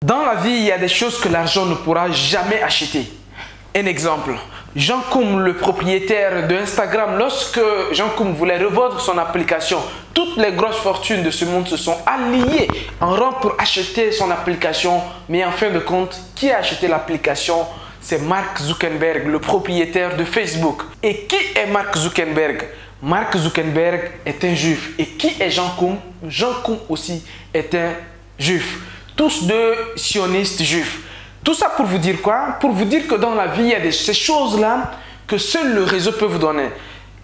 Dans la vie, il y a des choses que l'argent ne pourra jamais acheter. Un exemple, Jean Koum, le propriétaire d'Instagram, lorsque Jean Koum voulait revendre son application, toutes les grosses fortunes de ce monde se sont alliées en rang pour acheter son application. Mais en fin de compte, qui a acheté l'application? C'est Mark Zuckerberg, le propriétaire de Facebook. Et qui est Mark Zuckerberg? Mark Zuckerberg est un juif. Et qui est Jean Koum? Jean Koum aussi est un juif. Tous deux sionistes juifs. Tout ça pour vous dire quoi? Pour vous dire que dans la vie, il y a ces choses-là que seul le réseau peut vous donner.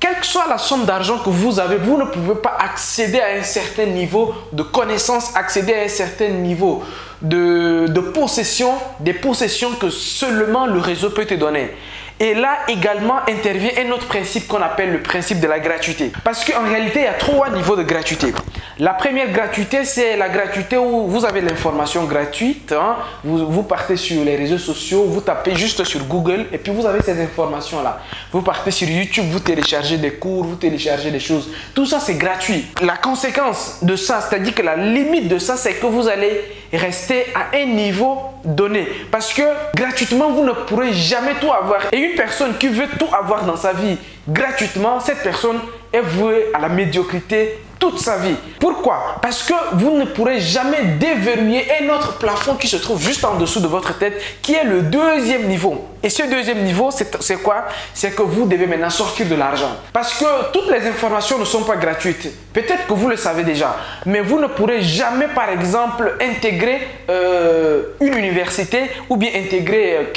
Quelle que soit la somme d'argent que vous avez, vous ne pouvez pas accéder à un certain niveau de connaissance, accéder à un certain niveau de possession, des possessions que seulement le réseau peut te donner. Et là également intervient un autre principe qu'on appelle le principe de la gratuité. Parce qu'en réalité, il y a trois niveaux de gratuité. La première gratuité, c'est la gratuité où vous avez l'information gratuite. Hein. Vous partez sur les réseaux sociaux, vous tapez juste sur Google et puis vous avez ces informations-là. Vous partez sur YouTube, vous téléchargez des cours, vous téléchargez des choses. Tout ça, c'est gratuit. La conséquence de ça, c'est-à-dire que la limite de ça, c'est que vous allez rester à un niveau donné. Parce que gratuitement, vous ne pourrez jamais tout avoir. Et une personne qui veut tout avoir dans sa vie gratuitement, cette personne est vouée à la médiocrité toute sa vie. Pourquoi? Parce que vous ne pourrez jamais déverrouiller un autre plafond qui se trouve juste en dessous de votre tête, qui est le deuxième niveau. Et ce deuxième niveau, c'est quoi? C'est que vous devez maintenant sortir de l'argent. Parce que toutes les informations ne sont pas gratuites. Peut-être que vous le savez déjà, mais vous ne pourrez jamais, par exemple, intégrer une université ou bien intégrer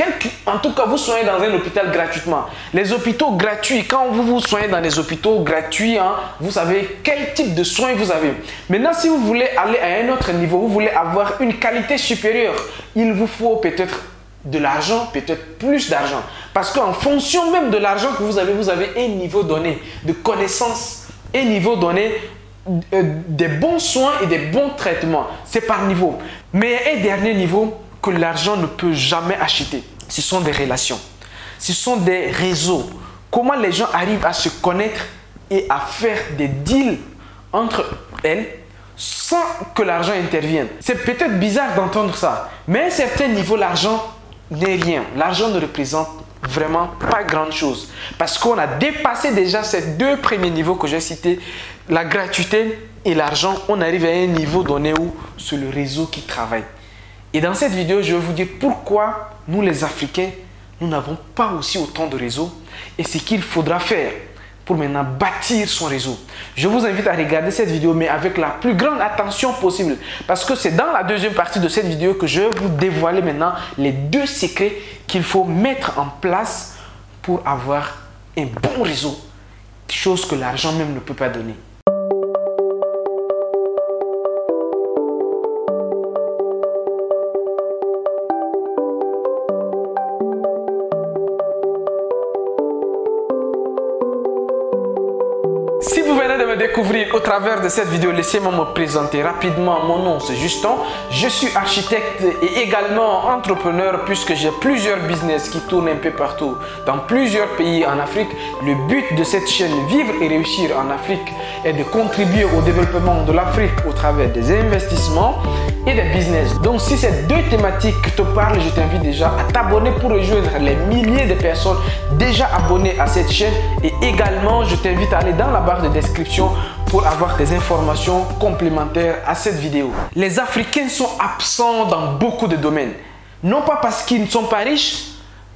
en tout cas, vous soignez dans un hôpital gratuitement. Les hôpitaux gratuits, quand vous vous soignez dans les hôpitaux gratuits, hein, vous savez quel type de soins vous avez. Maintenant, si vous voulez aller à un autre niveau, vous voulez avoir une qualité supérieure, il vous faut peut-être de l'argent, peut-être plus d'argent. Parce qu'en fonction même de l'argent que vous avez un niveau donné de connaissance, un niveau donné des bons soins et des bons traitements. C'est par niveau. Mais un dernier niveau que l'argent ne peut jamais acheter, ce sont des relations. Ce sont des réseaux. Comment les gens arrivent à se connaître et à faire des deals entre elles sans que l'argent intervienne. C'est peut-être bizarre d'entendre ça, mais à un certain niveau, l'argent n'est rien. L'argent ne représente vraiment pas grand chose. Parce qu'on a dépassé déjà ces deux premiers niveaux que j'ai cités, la gratuité et l'argent. On arrive à un niveau donné où c'est le réseau qui travaille. Et dans cette vidéo, je vais vous dire pourquoi nous les Africains, nous n'avons pas aussi autant de réseaux et ce qu'il faudra faire pour maintenant bâtir son réseau. Je vous invite à regarder cette vidéo, mais avec la plus grande attention possible. Parce que c'est dans la deuxième partie de cette vidéo que je vais vous dévoiler maintenant les deux secrets qu'il faut mettre en place pour avoir un bon réseau. Chose que l'argent même ne peut pas donner. Si vous venez de me découvrir au travers de cette vidéo, laissez-moi me présenter rapidement. Mon nom c'est Justin, je suis architecte et également entrepreneur puisque j'ai plusieurs business qui tournent un peu partout dans plusieurs pays en Afrique. Le but de cette chaîne Vivre et Réussir en Afrique est de contribuer au développement de l'Afrique au travers des investissements et des business. Donc si ces deux thématiques te parlent, je t'invite déjà à t'abonner pour rejoindre les milliers de personnes déjà abonnées à cette chaîne et également je t'invite à aller dans la barre de description pour avoir des informations complémentaires à cette vidéo. Les Africains sont absents dans beaucoup de domaines. Non pas parce qu'ils ne sont pas riches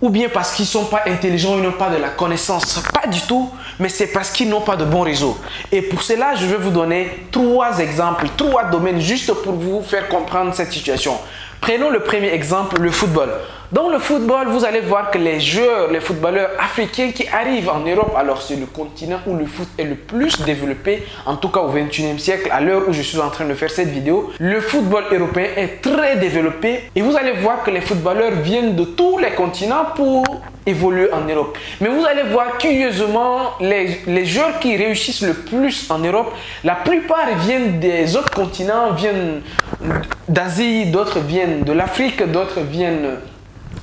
ou bien parce qu'ils ne sont pas intelligents, ils n'ont pas de la connaissance. Pas du tout, mais c'est parce qu'ils n'ont pas de bon réseau. Et pour cela, je vais vous donner trois exemples, trois domaines juste pour vous faire comprendre cette situation. Prenons le premier exemple, le football. Dans le football, vous allez voir que les joueurs, les footballeurs africains qui arrivent en Europe, alors c'est le continent où le foot est le plus développé, en tout cas au 21e siècle, à l'heure où je suis en train de faire cette vidéo, le football européen est très développé et vous allez voir que les footballeurs viennent de tous les continents pour évoluer en Europe. Mais vous allez voir curieusement, les joueurs qui réussissent le plus en Europe, la plupart viennent des autres continents, viennent d'Asie, d'autres viennent de l'Afrique, d'autres viennent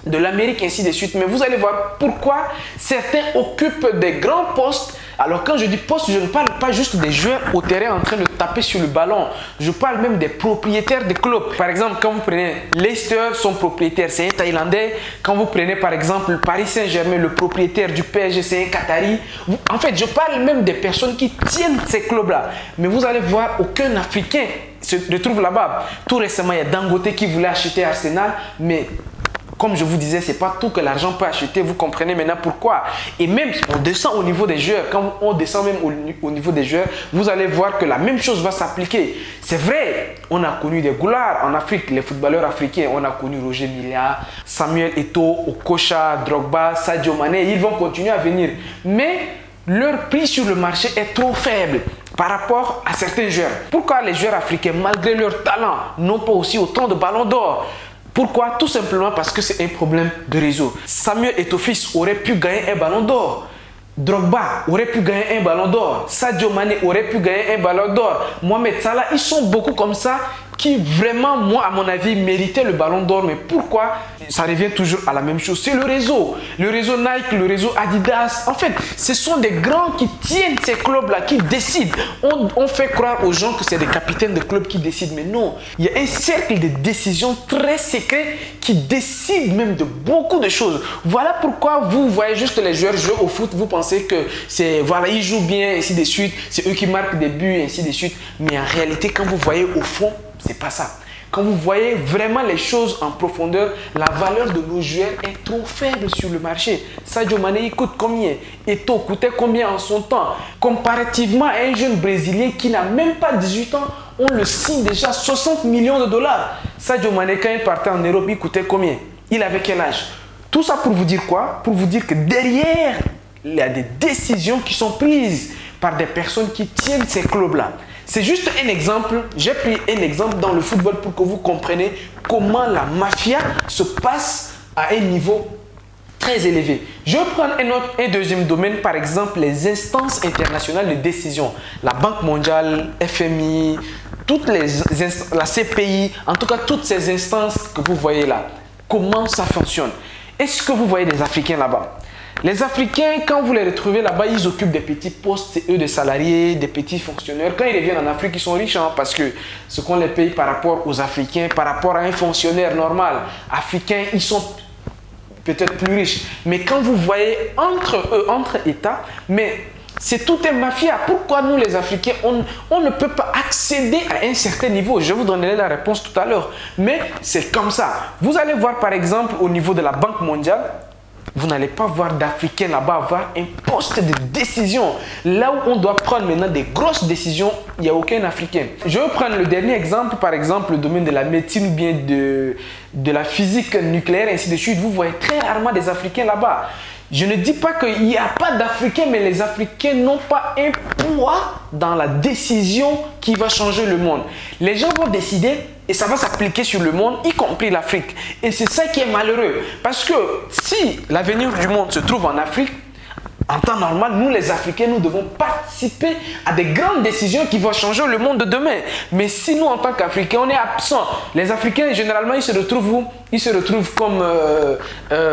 de l'Amérique, ainsi de suite. Mais vous allez voir pourquoi certains occupent des grands postes Alors quand je dis poste, je ne parle pas juste des joueurs au terrain en train de taper sur le ballon. Je parle même des propriétaires des clubs. Par exemple, quand vous prenez Leicester, son propriétaire, c'est un Thaïlandais. Quand vous prenez par exemple Paris Saint-Germain, le propriétaire du PSG, c'est un Qatari. En fait, je parle même des personnes qui tiennent ces clubs-là. Mais vous allez voir, aucun Africain se retrouve là-bas. Tout récemment, il y a Dangote qui voulait acheter Arsenal, mais comme je vous disais, ce n'est pas tout que l'argent peut acheter. Vous comprenez maintenant pourquoi. Et même, on descend au niveau des joueurs. Quand on descend même au niveau des joueurs, vous allez voir que la même chose va s'appliquer. C'est vrai, on a connu des goulards en Afrique, les footballeurs africains. On a connu Roger Milla, Samuel Eto'o, Okocha, Drogba, Sadio Mané. Ils vont continuer à venir. Mais leur prix sur le marché est trop faible par rapport à certains joueurs. Pourquoi les joueurs africains, malgré leur talent, n'ont pas aussi autant de ballons d'or? Pourquoi? Tout simplement parce que c'est un problème de réseau. Samuel Eto'o aurait pu gagner un ballon d'or. Drogba aurait pu gagner un ballon d'or. Sadio Mané aurait pu gagner un ballon d'or. Mohamed Salah, ils sont beaucoup comme ça qui vraiment, moi, à mon avis, méritaient le ballon d'or. Mais pourquoi? Ça revient toujours à la même chose. C'est le réseau. Le réseau Nike, le réseau Adidas. En fait, ce sont des grands qui tiennent ces clubs-là, qui décident. On fait croire aux gens que c'est des capitaines de clubs qui décident. Mais non, il y a un cercle de décision très secret qui décide même de beaucoup de choses. Voilà pourquoi vous voyez juste les joueurs jouer au foot. Vous pensez que c'est, voilà, ils jouent bien, ainsi de suite. C'est eux qui marquent des buts, ainsi de suite. Mais en réalité, quand vous voyez au fond, c'est pas ça. Quand vous voyez vraiment les choses en profondeur, la valeur de nos joueurs est trop faible sur le marché. Sadio Mané, il coûte combien? Eto'o coûtait combien en son temps? Comparativement à un jeune Brésilien qui n'a même pas 18 ans, on le signe déjà 60 millions de dollars. Sadio Mané, quand il partait en Europe, il coûtait combien? Il avait quel âge? Tout ça pour vous dire quoi? Pour vous dire que derrière, il y a des décisions qui sont prises par des personnes qui tiennent ces clubs-là. C'est juste un exemple, j'ai pris un exemple dans le football pour que vous compreniez comment la mafia se passe à un niveau très élevé. Je vais prendre un deuxième domaine, par exemple les instances internationales de décision. La Banque mondiale, FMI, la CPI, en tout cas toutes ces instances que vous voyez là. Comment ça fonctionne? Est-ce que vous voyez des Africains là-bas? Les Africains, quand vous les retrouvez là-bas, ils occupent des petits postes, c'est eux des salariés, des petits fonctionnaires. Quand ils reviennent en Afrique, ils sont riches hein, parce que ce qu'on les paye par rapport aux Africains, par rapport à un fonctionnaire normal africain, ils sont peut-être plus riches. Mais quand vous voyez entre eux, entre États, mais c'est tout un mafia. Pourquoi nous les Africains, on ne peut pas accéder à un certain niveau? Je vous donnerai la réponse tout à l'heure. Mais c'est comme ça. Vous allez voir par exemple au niveau de la Banque mondiale, vous n'allez pas voir d'Africains là-bas avoir un poste de décision. Là où on doit prendre maintenant des grosses décisions, il n'y a aucun Africain. Je vais prendre le dernier exemple, par exemple le domaine de la médecine ou bien de la physique nucléaire, ainsi de suite. Vous voyez très rarement des Africains là-bas. Je ne dis pas qu'il n'y a pas d'Africains, mais les Africains n'ont pas un poids dans la décision qui va changer le monde. Les gens vont décider et ça va s'appliquer sur le monde, y compris l'Afrique. Et c'est ça qui est malheureux. Parce que si l'avenir du monde se trouve en Afrique, en temps normal, nous les Africains, nous devons participer à des grandes décisions qui vont changer le monde de demain. Mais si nous, en tant qu'Africains, on est absents, les Africains, généralement, ils se retrouvent où? Ils se retrouvent comme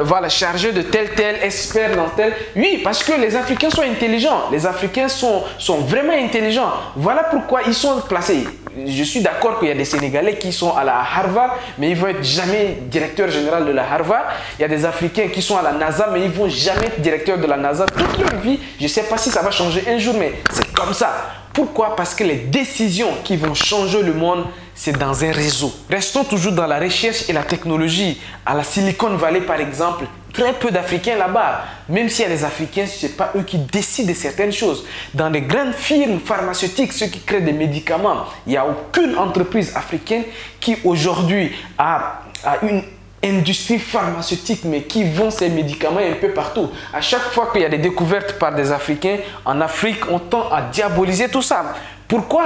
voilà, chargés de tel, experts dans tel. Oui, parce que les Africains sont intelligents. Les Africains sont vraiment intelligents. Voilà pourquoi ils sont placés. Je suis d'accord qu'il y a des Sénégalais qui sont à la Harvard, mais ils ne vont être jamais directeur général de la Harvard. Il y a des Africains qui sont à la NASA, mais ils ne vont jamais être directeur de la NASA. Toute leur vie, je ne sais pas si ça va changer un jour, mais c'est comme ça. Pourquoi? Parce que les décisions qui vont changer le monde, c'est dans un réseau. Restons toujours dans la recherche et la technologie. À la Silicon Valley, par exemple, très peu d'Africains là-bas. Même s'il y a des Africains, ce n'est pas eux qui décident de certaines choses. Dans les grandes firmes pharmaceutiques, ceux qui créent des médicaments, il n'y a aucune entreprise africaine qui aujourd'hui a une industrie pharmaceutique, mais qui vend ces médicaments un peu partout. À chaque fois qu'il y a des découvertes par des Africains, en Afrique, on tend à diaboliser tout ça. Pourquoi?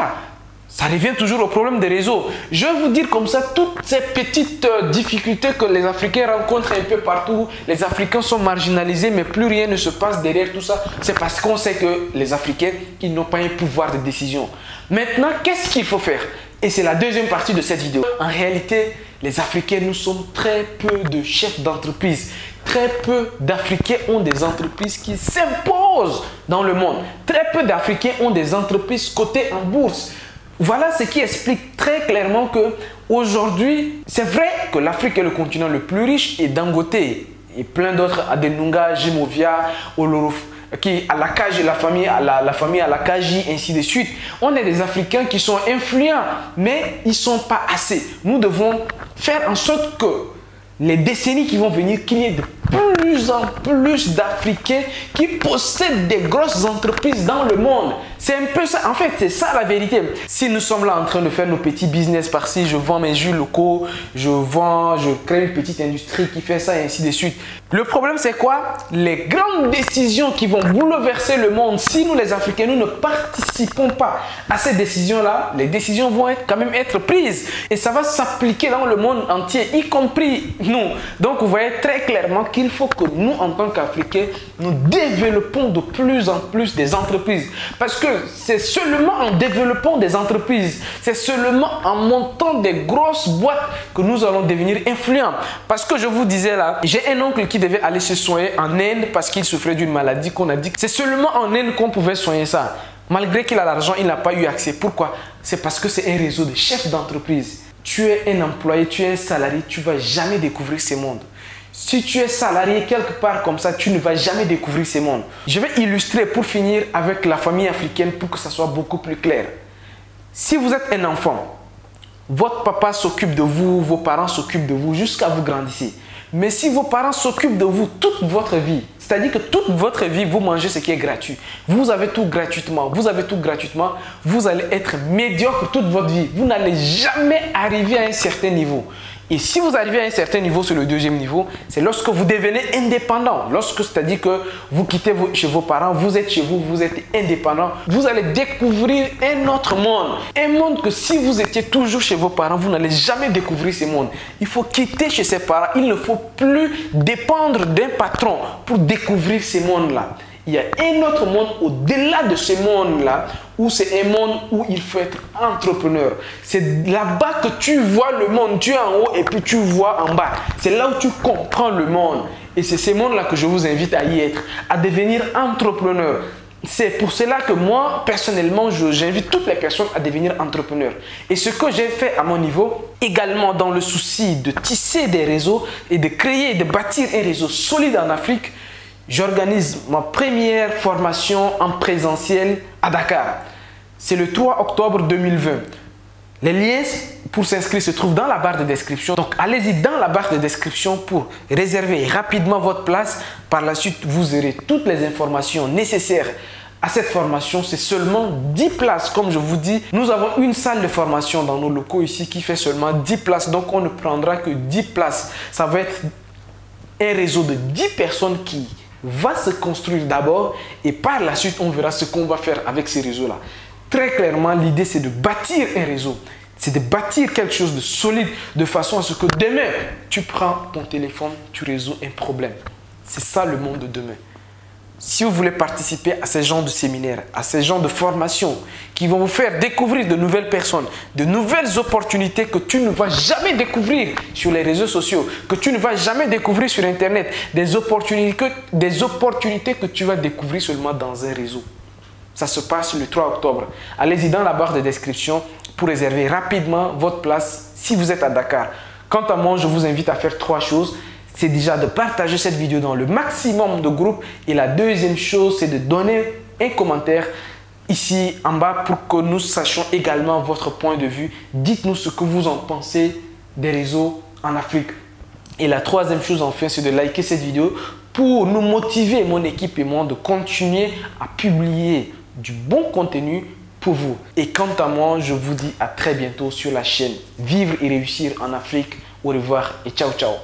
Ça revient toujours au problème des réseaux. Je vais vous dire comme ça, toutes ces petites difficultés que les Africains rencontrent un peu partout, les Africains sont marginalisés, mais plus rien ne se passe derrière tout ça. C'est parce qu'on sait que les Africains, ils n'ont pas un pouvoir de décision. Maintenant, qu'est-ce qu'il faut faire? Et c'est la deuxième partie de cette vidéo. En réalité, les Africains, nous sommes très peu de chefs d'entreprise, très très peu d'Africains ont des entreprises qui s'imposent dans le monde. Très peu d'Africains ont des entreprises cotées en bourse. Voilà ce qui explique très clairement que aujourd'hui, c'est vrai que l'Afrique est le continent le plus riche et Dangote et plein d'autres, Adenunga, Jimovia, Olorof, qui à la cage, la famille à la Kaji, ainsi de suite. On est des Africains qui sont influents, mais ils ne sont pas assez. Nous devons faire en sorte que les décennies qui vont venir, qu'il y ait de plus en plus d'Africains qui possèdent des grosses entreprises dans le monde. C'est un peu ça. En fait, c'est ça la vérité. Si nous sommes là en train de faire nos petits business par-ci, je vends mes jus locaux, je crée une petite industrie qui fait ça et ainsi de suite. Le problème, c'est quoi? Les grandes décisions qui vont bouleverser le monde, si nous les Africains, nous ne participons pas à ces décisions-là, les décisions vont quand même être prises. Et ça va s'appliquer dans le monde entier, y compris nous. Donc, vous voyez très clairement qu'il faut que nous, en tant qu'Africains, nous développons de plus en plus des entreprises. Parce que c'est seulement en développant des entreprises, c'est seulement en montant des grosses boîtes que nous allons devenir influents. Parce que je vous disais là, j'ai un oncle qui devait aller se soigner en Inde parce qu'il souffrait d'une maladie qu'on a dit que c'est seulement en Inde qu'on pouvait soigner ça. Malgré qu'il a l'argent, il n'a pas eu accès. Pourquoi? C'est parce que c'est un réseau de chefs d'entreprise. Tu es un employé, tu es un salarié, tu ne vas jamais découvrir ce monde. Si tu es salarié quelque part comme ça, tu ne vas jamais découvrir ce monde. Je vais illustrer pour finir avec la famille africaine pour que ça soit beaucoup plus clair. Si vous êtes un enfant, votre papa s'occupe de vous, vos parents s'occupent de vous jusqu'à vous grandissiez. Mais si vos parents s'occupent de vous toute votre vie, c'est-à-dire que toute votre vie, vous mangez ce qui est gratuit. Vous avez tout gratuitement. Vous avez tout gratuitement. Vous allez être médiocre toute votre vie. Vous n'allez jamais arriver à un certain niveau. Et si vous arrivez à un certain niveau, sur le deuxième niveau, c'est lorsque vous devenez indépendant. Lorsque, c'est-à-dire que vous quittez chez vos parents, vous êtes chez vous, vous êtes indépendant. Vous allez découvrir un autre monde. Un monde que si vous étiez toujours chez vos parents, vous n'allez jamais découvrir ce monde. Il faut quitter chez ses parents. Il ne faut plus dépendre d'un patron pour découvrir ce monde-là. Il y a un autre monde au-delà de ce monde-là où c'est un monde où il faut être entrepreneur. C'est là-bas que tu vois le monde. Tu es en haut et puis tu vois en bas. C'est là où tu comprends le monde. Et c'est ce monde-là que je vous invite à y être, à devenir entrepreneur. C'est pour cela que moi, personnellement, j'invite toutes les personnes à devenir entrepreneurs. Et ce que j'ai fait à mon niveau, également dans le souci de tisser des réseaux et de créer, de bâtir un réseau solide en Afrique, j'organise ma première formation en présentiel à Dakar. C'est le 3 octobre 2020. Les liens pour s'inscrire se trouvent dans la barre de description. Donc, allez-y dans la barre de description pour réserver rapidement votre place. Par la suite, vous aurez toutes les informations nécessaires à cette formation. C'est seulement 10 places. Comme je vous dis, nous avons une salle de formation dans nos locaux ici qui fait seulement 10 places. Donc, on ne prendra que 10 places. Ça va être un réseau de 10 personnes qui va se construire d'abord et par la suite on verra ce qu'on va faire avec ces réseaux là. Très clairement, l'idée c'est de bâtir un réseau, c'est de bâtir quelque chose de solide de façon à ce que demain tu prends ton téléphone, tu résous un problème. C'est ça le monde de demain. Si vous voulez participer à ces genres de séminaires, à ces genres de formations qui vont vous faire découvrir de nouvelles personnes, de nouvelles opportunités que tu ne vas jamais découvrir sur les réseaux sociaux, que tu ne vas jamais découvrir sur Internet, des opportunités que tu vas découvrir seulement dans un réseau. Ça se passe le 3 octobre. Allez-y dans la barre de description pour réserver rapidement votre place si vous êtes à Dakar. Quant à moi, je vous invite à faire 3 choses. C'est déjà de partager cette vidéo dans le maximum de groupes. Et la deuxième chose, c'est de donner un commentaire ici en bas pour que nous sachions également votre point de vue. Dites-nous ce que vous en pensez des réseaux en Afrique. Et la troisième chose enfin, c'est de liker cette vidéo pour nous motiver, mon équipe et moi, de continuer à publier du bon contenu pour vous. Et quant à moi, je vous dis à très bientôt sur la chaîne Vivre et réussir en Afrique. Au revoir et ciao ciao.